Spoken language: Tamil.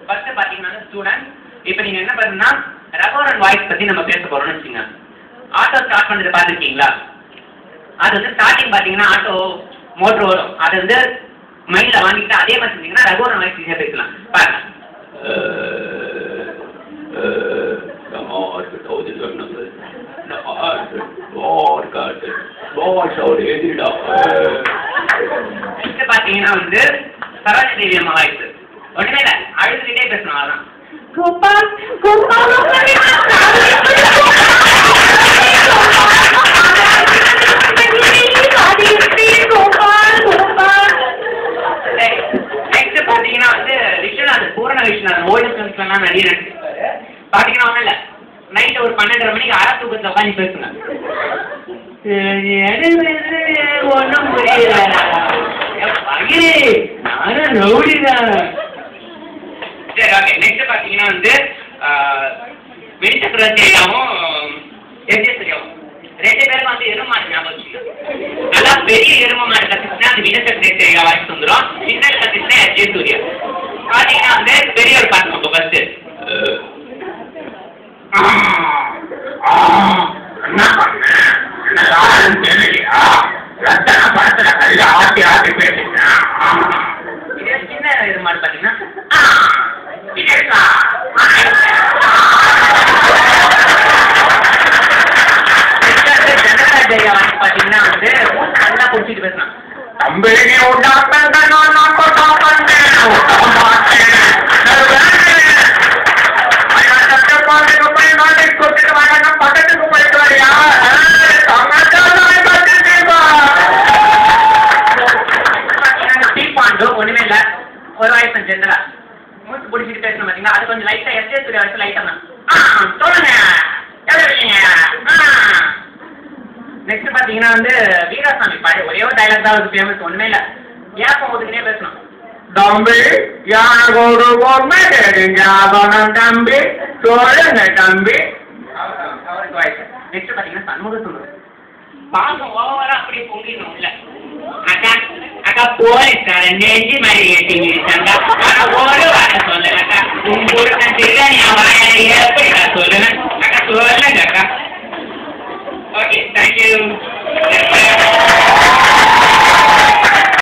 ஃபர்ஸ்ட் பாத்தீங்கன்னா ஸ்டூடெண்ட் இப்போ நீங்க என்ன பண்ணணும்னா ரெக்கார்ட் வாய்ஸ் பத்தி நம்ம பேச போறோம்னு வச்சுங்க. ஆட்டோ ஸ்டார்ட் பண்றது பாத்துருக்கீங்களா? அது வந்து ஸ்டார்டிங் பாத்தீங்கன்னா ஆட்டோ மோட்டர் வரும். அது வந்து மைண்ட்ல வாங்கிட்டு அதே மாதிரி செஞ்சீங்கன்னா ரெக்கார்ட் வாய்ஸ் ஈஸியா பேசலாம். பாருங்க. பாத்தீங்கன்னா வந்து சரோஜ தேவி அம்மா வாய்ஸ் ஒண்ணுமே இல்ல, அழுதுகிட்டே பேசணும். அதான் கோபால் கோபால் நெக்ஸ்ட் பாத்தீங்கன்னா வந்து விஸ்வநாதன் பூரண விஸ்வநாதன் ஓல்டு ஃபிலிம்ஸ்லாம் நிறைய நடிச்சிருப்பாரு. பாத்தீங்கன்னா ஒண்ணும் இல்ல, நைட் ஒரு 12:30 மணிக்கு அரை தூக்கத்துல உட்காந்து பேசுங்க. ஒன்றும் புரியல, நானும் ரவுடிதான். சரி ஓகே. நெக்ஸ்ட் பாத்தீங்கன்னா வந்து வெளிச்சக்கரத்தையாவும் எஜேஸ்வரியாவும் 2 பேரும் வந்து எருமாடு ஞாபகம். நல்லா பெரிய எரும மாடு கத்துச்சுன்னா அது வினசக்கரத்தையா வாய்ஸ் வந்துடும். சின்ன கத்துச்சுன்னா எஜேஸ்வரியா. பாத்தீங்கன்னா வந்து பெரிய ஒரு பாட்டு நம்ம ஃபர்ஸ்ட் என்ன பண்ண தெரியலையா? ரத்தன படத்துல கையில ஆட்டி ஆட்டி பேசிட்டேன். சின்ன எருமாடு பாத்தீங்கன்னா பாத்தீங்கன்னா வந்து நல்லா குடிச்சிட்டு பேசலாம். தம்பி நீ உண்டாப்பேன் நான் பக்கத்துக்கு போயிட்டு வரியா? ஒண்ணுமே இல்ல, ஒரு வயசு ஜென்ரலா மூச்சு பிடிச்சிட்டு பேசணும் பாத்தீங்கன்னா அது கொஞ்சம் லைட்டா எஸ்ஏஸ்வரி வயசு லைட்டா தான். சொல்லுங்க நெக்ஸ்ட் பாத்தீங்கன்னா வந்து வீராசாமி பாடு ஒரே ஒரு டைலாக் தான் ஒரு ஃபேமஸ். ஒண்ணுமே இல்ல, ஏப்பம் ஒதுக்குனே பேசணும். தம்பி எனக்கு ஒரு பொம்மை தெரிஞ்சாகணும் தம்பி, சொல்லுங்க தம்பி. அவருக்கு வயசு. நெக்ஸ்ட் பாத்தீங்கன்னா சண்முக சுந்தரம் பாகம் ஓவரா அப்படியே பொங்கிடணும். இல்ல அக்கா அக்கா போலீஸ்காரன் நெஞ்சு மாதிரி ஏற்றிங்க ஒரு வார்த்தை சொல்லுங்க அக்கா. உங்களுக்கு தெரியாது என் வாயால எப்படிக்கா சொல்லுங்க அக்கா, சொல்லுங்க அக்கா. Okay, thank you.